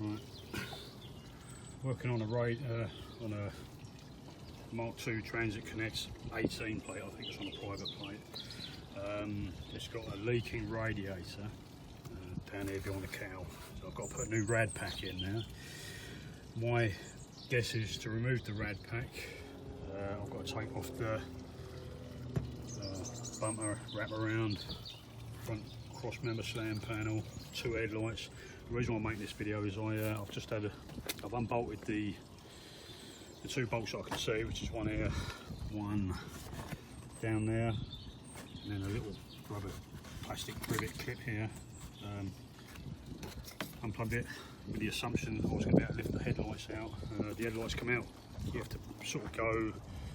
Right. Working on a Mark II Transit Connects 18 plate. I think it's on a private plate. It's got a leaking radiator down here behind the cowl, so I've got to put a new rad pack in now. My guess is to remove the rad pack. I've got to take off the bumper, wrap around, front cross member slam panel, 2 headlights. The reason why I'm making this video is I've unbolted the 2 bolts I can see, which is one here, one down there, and then a little rubber plastic rivet clip here. Unplugged it with the assumption I was going to be able to lift the headlights out. The headlights come out, you have to sort of go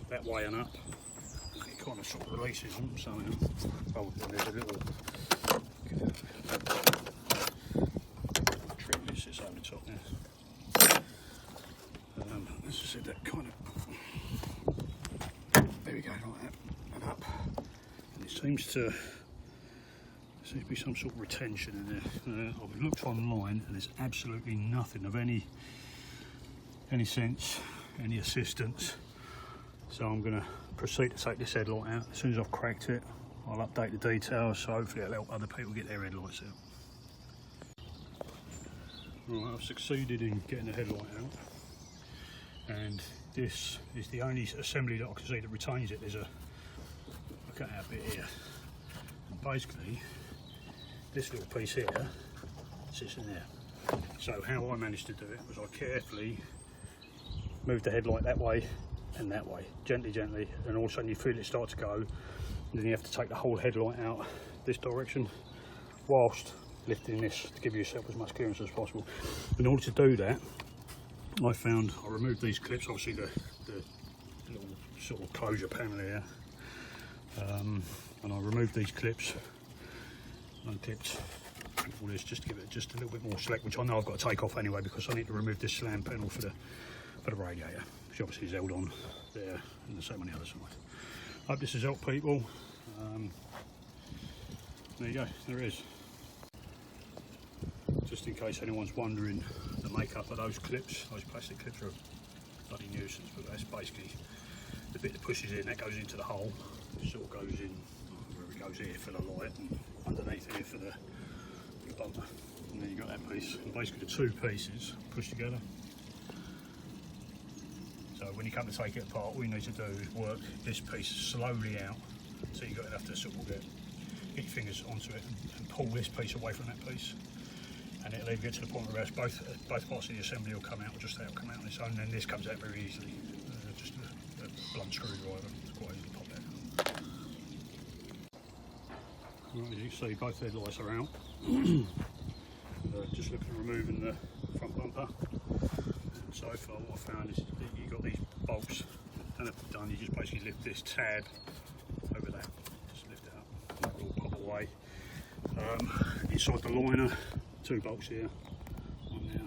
that way and up. It kind of sort of releases them, so there's a little trim that sits over the top there. Let's just set that kind of, there we go, like that, and up. And it seems to be some sort of retention in there. I've looked online and there's absolutely nothing of any sense, any assistance. So I'm going to proceed to take this headlight out. As soon as I've cracked it, I'll update the details, so hopefully it'll help other people get their headlights out. Right, I've succeeded in getting the headlight out, and this is the only assembly that I can see that retains it. There's a, look at that bit here, and basically this little piece here sits in there. So how I managed to do it was I carefully moved the headlight that way and that way, gently, and all of a sudden you feel it start to go, and then you have to take the whole headlight out this direction whilst lifting this to give yourself as much clearance as possible. In order to do that, I removed these clips, obviously the little sort of closure panel here, and I removed these clips, unclipped all this just to give it just a little bit more slack, which I know I've got to take off anyway because I need to remove this slam panel for the radiator, which obviously is held on there and the same on the other side. Hope this has helped people. There you go, there it is. Just in case anyone's wondering the makeup of those clips, those plastic clips are a bloody nuisance, but that's basically the bit that pushes in, that goes into the hole. It sort of goes in, where it goes here for the light, and underneath here for the bumper. And then you've got that piece, and basically the 2 pieces push together. So when you come to take it apart, all you need to do is work this piece slowly out, so you've got enough to sort of get your fingers onto it and pull this piece away from that piece. And it'll either get to the point where both parts of the assembly will come out, or just that'll come out on its own, and then this comes out very easily. Just a blunt screwdriver, it's quite easy to pop that out. Right, as you can see, both headlights are out. Just looking at removing the front bumper. And so far what I found is that you've got these bolts, and if done, you just basically lift this tab over that. Just lift it up, and it will pop away. Inside the liner, 2 bolts here, one there,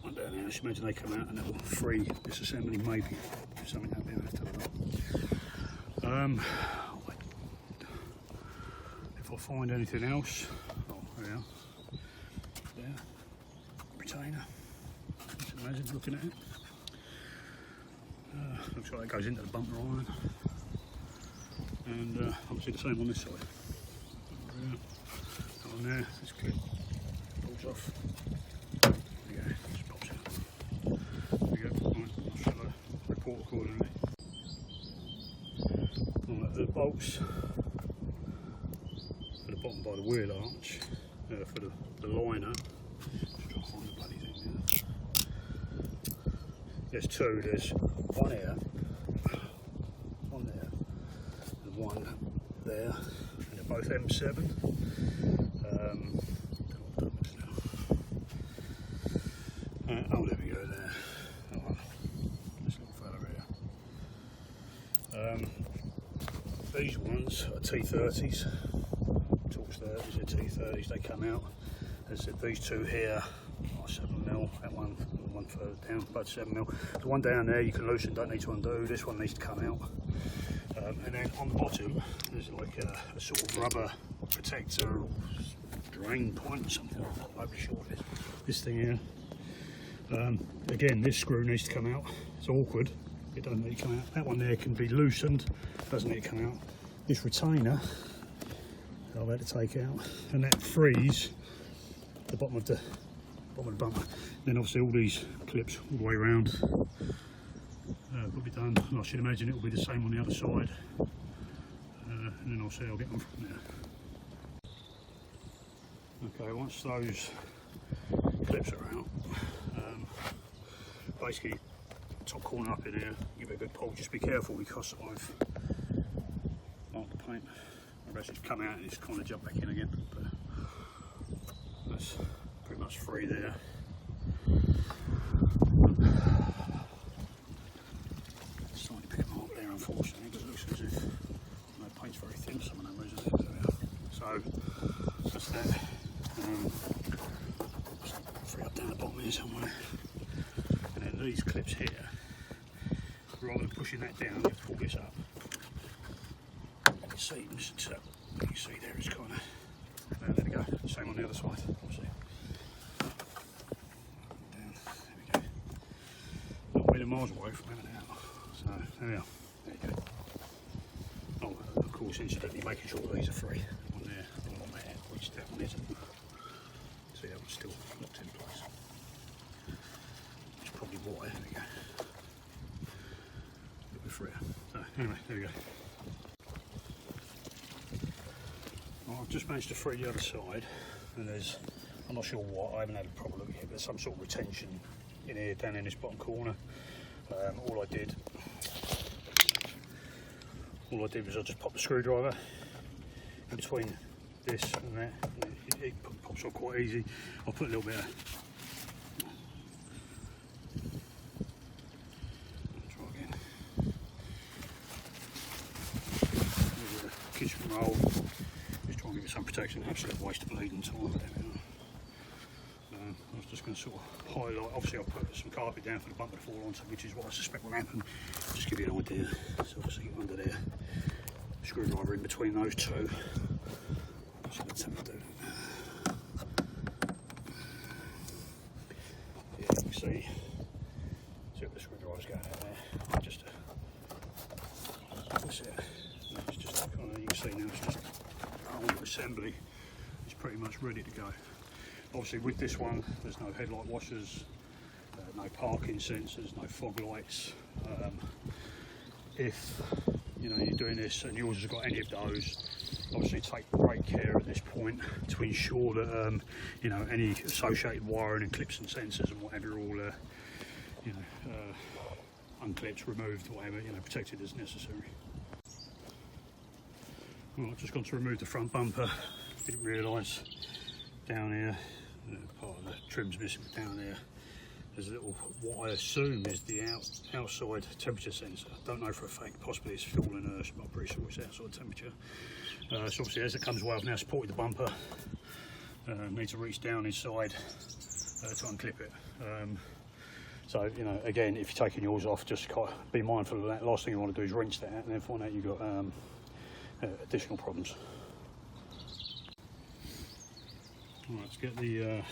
one down there. Just imagine they come out and that will free this assembly, maybe if something happened, I have to look. If I find anything else, oh, there we are. There, retainer. Just imagine looking at it. Looks like it goes into the bumper iron, and obviously the same on this side. There, that one there, it's clip. Off. There we go, just pops out. There we go, right, I shall report accordingly. Right, the bolts for the bottom by the wheel arch, for the liner. Just try to find the bloody thing there. There's 2, there's one here, one there, and one there, and they're both M7. Oh, there we go there. Oh, this little fella here. These ones are T30s. Torx 30s are T30s. They come out. As I said, these 2 here are 7mm. That one further down, both 7mm. The one down there you can loosen, don't need to undo. This one needs to come out. And then on the bottom there's like a sort of rubber protector or drain point or something. I'm not overly sure what it is. This thing here. Again, this screw needs to come out. It's awkward. It doesn't need to come out. That one there can be loosened. Doesn't need to come out. This retainer, I've had to take out, and that frees the bottom of the bumper. Then obviously all these clips all the way around will be done, and I should imagine it will be the same on the other side. And then I'll see I'll get them from there. Okay, once those clips are out, basically top corner up in here, give it a good pull. Just be careful because I've marked the paint. I've actually come out and it's kind of jumped back in again, but that's pretty much free there. Slightly pick a mark there, unfortunately, because it looks as if the paint's very thin for some of them reasons. There we are. So that's that. Free up down the bottom here somewhere. And then these clips here, rather than pushing that down, you pull this up. It seems to, you can see there it's kind of, there we go, same on the other side, obviously. Down, there we go. Not a million miles away from having it out. So, there we are, there you go. Oh, of course, incidentally, making sure that these are free. On there, on there, which that one isn't. See, that one's still locked in place. It's probably why, there we go. A little bit freer. So, anyway, there we go. I've just managed to free the other side, and there's, I'm not sure what, I haven't had a proper look yet, but there's some sort of retention in here, down in this bottom corner. All I did was I just popped the screwdriver in between this and that, and it pops on quite easy. I'll put a little bit of, try again, a bit of kitchen roll. Give it some protection. Absolute waste of bleeding time. I was just going to sort of highlight. Obviously, I'll put some carpet down for the bumper to fall onto, which is what I suspect will happen. Just give you an idea. So obviously under there, screwdriver in between those two. So let's have a do. Yeah, you can see what the screwdriver's going out there. Just what's it? It's just you can see now. It's just assembly is pretty much ready to go. Obviously with this one there's no headlight washers, no parking sensors, no fog lights. If you're doing this and yours has got any of those, obviously take great care at this point to ensure that any associated wiring and clips and sensors and whatever are all unclipped, removed, whatever, protected as necessary. Well, I've just gone to remove the front bumper. Didn't realise down here, part of the trim's missing, but down there there's a little, what I assume is the outside temperature sensor. Don't know for a fact, possibly it's fuel and earth, but I'm pretty sure it's outside temperature. So obviously as it comes away, I've now supported the bumper. Need to reach down inside to unclip it. So, again, if you're taking yours off, just be mindful of that. Last thing you want to do is wrench that out and then find out you've got additional problems. Alright, let's get the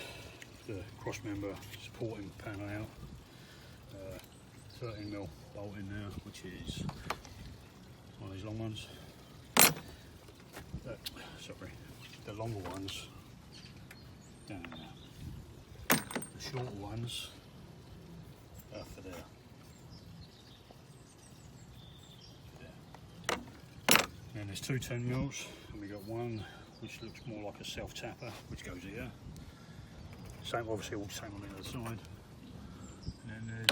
cross member supporting panel out. 13mm bolt in there, which is one of these long ones. Sorry, the longer ones down there. The shorter ones are for there. And there's two 10mm, and we got one which looks more like a self-tapper, which goes here. Same, obviously all the same on the other side. And then there's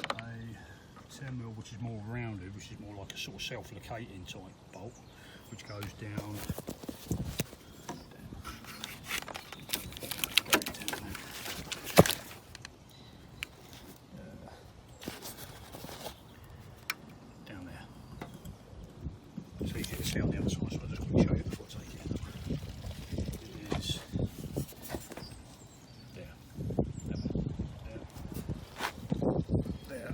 a 10mm which is more rounded, which is more like a sort of self-locating type bolt, which goes down. Down there. So you can see on the other side, so I'll just quickly show you before I take it. It is there. There.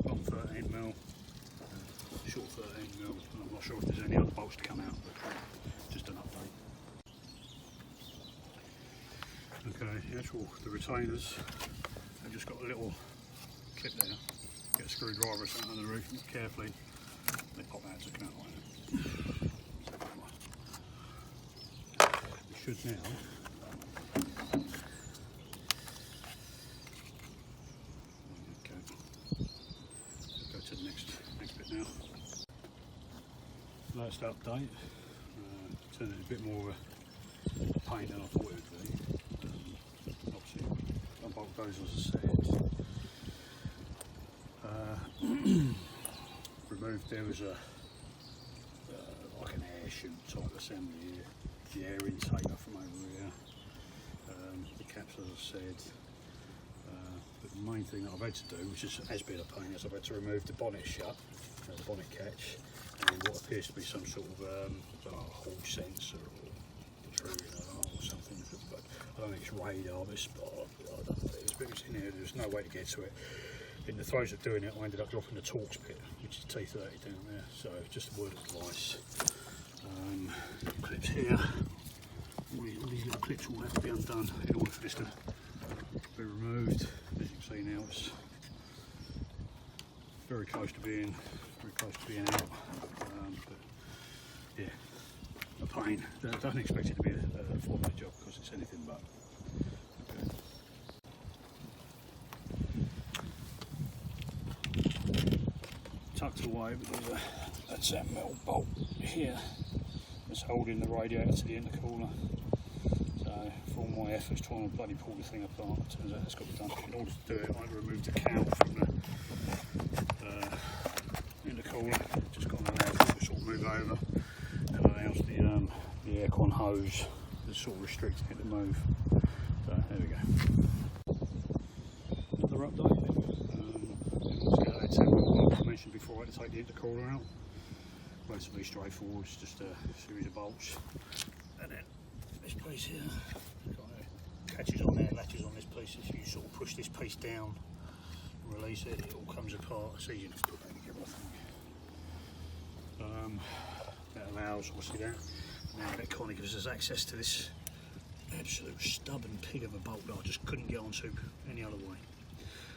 Long 13mm, short 13mm. I'm not sure if there's any other bolts to come out, but just an update. Okay, the retainers, I've just got a little clip there. Get a screwdriver or something on the roof carefully. They pop out to come out like that. We should now. Okay. Go to the next bit now. Last update. Turning it a bit more of a pain than I thought it would be. Obviously, I bolt those as I said. Removed, there was a like an air chute type assembly here, the air intaker from over here, the caps as I said, but the main thing that I've had to do, which has been a pain, is I've had to remove the bonnet shut, the bonnet catch, and what appears to be some sort of hall sensor or protrusion or something, but I don't think it's radar, but I don't know, it's in here, there's no way to get to it. In the throes of doing it, I ended up dropping the Torx bit, which is T30 down there, so just a word of advice. Clips here, all these little clips will have to be undone in order for this to be removed. As you can see now, it's very close to being out, but yeah, a pain. I don't expect it to be a 4-minute job because it's anything but. Tucked away, but there's that metal bolt here that's holding the radiator to the intercooler. So for all my efforts trying to bloody pull the thing apart, it turns out it's got to be done. In order to do it, I removed the cowl from the intercooler. Just got to allow it to sort of move over and allows the aircon hose that's sort of restricting it to move. So there we go. Another update. I mentioned before, I had to take the intercooler out. Relatively straightforward, it's just a series of bolts. And then this piece here, catches on there, latches on this piece. If you sort of push this piece down and release it, it all comes apart. It's easy enough to put that together, I think. That allows, obviously, now that kind of gives us access to this absolute stubborn pig of a bolt that I just couldn't get onto any other way.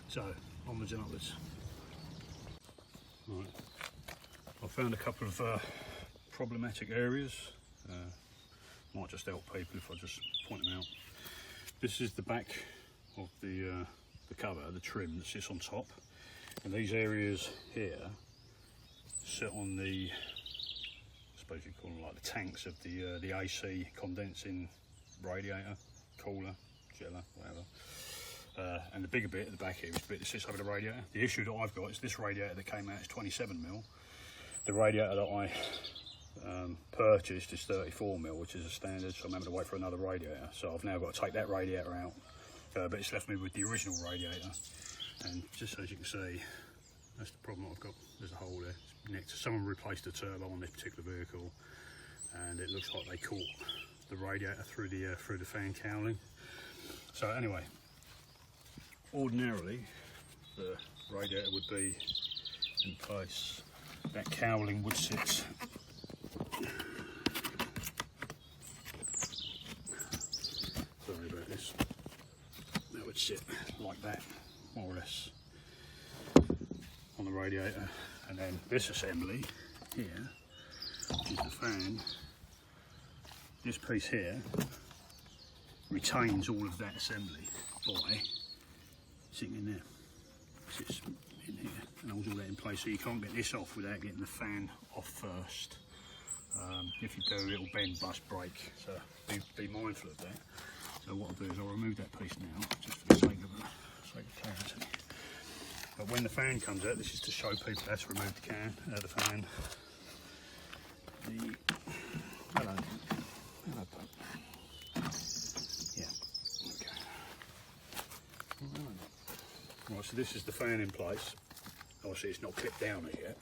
So, onwards and upwards. Right, I found a couple of problematic areas. Might just help people if I just point them out. This is the back of the cover, the trim that sits on top, and these areas here sit on the, I suppose you call them like the tanks of the AC condensing radiator, cooler, chiller, whatever. And the bigger bit at the back here is the bit that sits over the radiator. The issue that I've got is this radiator that came out is 27mm. The radiator that I purchased is 34mm, which is a standard, so I'm having to wait for another radiator. So I've now got to take that radiator out, but it's left me with the original radiator. And just as you can see, that's the problem I've got. There's a hole there. It's nicked. Someone replaced the turbo on this particular vehicle, and it looks like they caught the radiator through the fan cowling. So anyway. Ordinarily, the radiator would be in place. That cowling would sit sorry about this. That would sit like that, more or less, on the radiator. And then this assembly here, which is the fan, this piece here retains all of that assembly by sitting in there, sits in here and holds all that in place, so you can't get this off without getting the fan off first. If you do, it'll bend, bust, break, so be mindful of that. So what I'll do is I'll remove that piece now, just for the sake of clarity. But when the fan comes out, this is to show people how to remove the fan. Hello, Pup. Yeah, okay. Right, so this is the fan in place. Obviously it's not clipped down yet,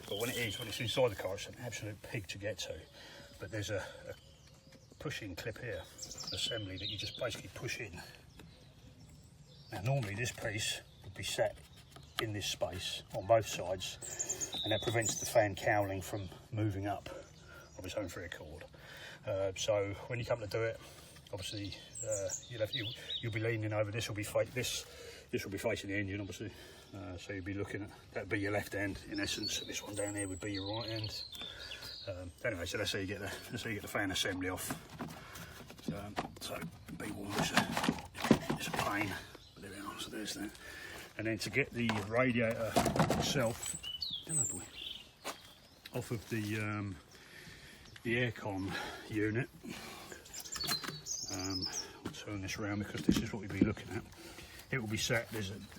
but when it's inside the car, it's an absolute pig to get to. But there's a push-in clip here, assembly that you just basically push in. Now normally this piece would be set in this space on both sides, and that prevents the fan cowling from moving up of its own free accord. So when you come to do it, obviously you'll be leaning over. This will be facing the engine, obviously. So you'll be looking at, that'd be your left hand in essence. This one down here would be your right hand. Anyway, so that's how you get the fan assembly off. So B1 is a pain, but there we are. So there's that. And then to get the radiator itself, off of the aircon unit. I'll turn this around because this is what we'll be looking at. It will be set,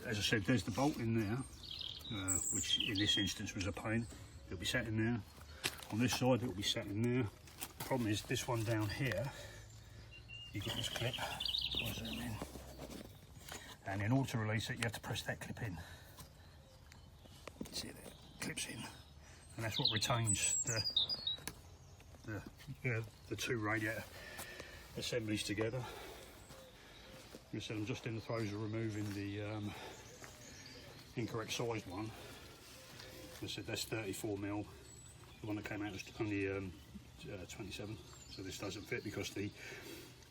as I said, there's the bolt in there, which in this instance was a pain. It'll be set in there. On this side, it will be set in there. The problem is this one down here, you get this clip, I'll zoom in. And in order to release it, you have to press that clip in. See it, clips in. And that's what retains the two radiator assemblies together. Like I said, I'm just in the throes of removing the incorrect sized one. Like I said, that's 34mm. The one that came out was only 27, so this doesn't fit because the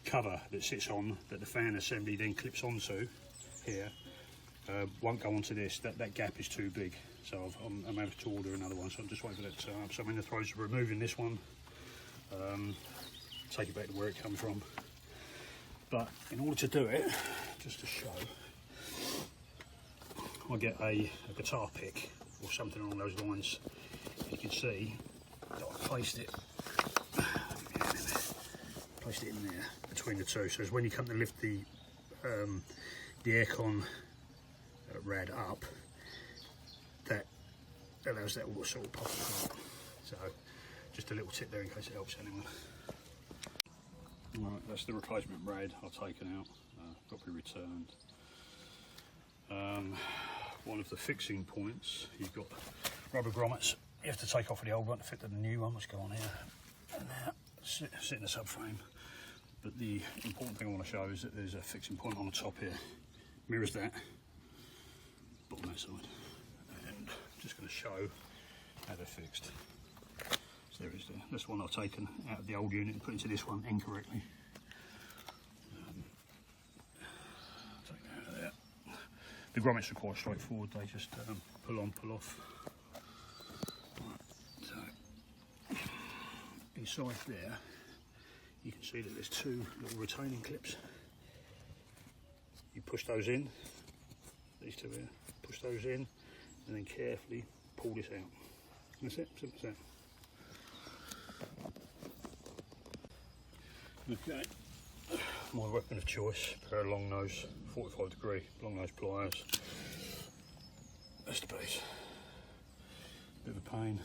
cover that sits on, that the fan assembly then clips onto here, won't go onto this. That gap is too big, so I'm able to order another one. So I'm just waiting for that to turn up. So I'm in the throes of removing this one, take it back to where it comes from. But in order to do it, just to show, I get a guitar pick or something along those lines. You can see that I placed it in there between the two. So as when you come to lift the aircon rad up, that allows that all to sort of pop apart. So just a little tip there in case it helps anyone. Right, that's the replacement rad I've taken out, got to be returned. One of the fixing points, you've got rubber grommets you have to take off of the old one to fit the new one, which go on here and there, sit in the subframe. But the important thing I want to show is that there's a fixing point on the top here, mirrors that, but on that side. And I'm just going to show how they're fixed. So there it is there. This one I've taken out of the old unit and put into this one incorrectly. Take that out of there. The grommets are quite straightforward, they just pull on, pull off. Right, so inside there you can see that there's two little retaining clips. You push those in, these two here, push those in and then carefully pull this out. That's it, simple as that. Okay, my weapon of choice, a pair of long nose, 45 degree long nose pliers. That's the base. Bit of a pain.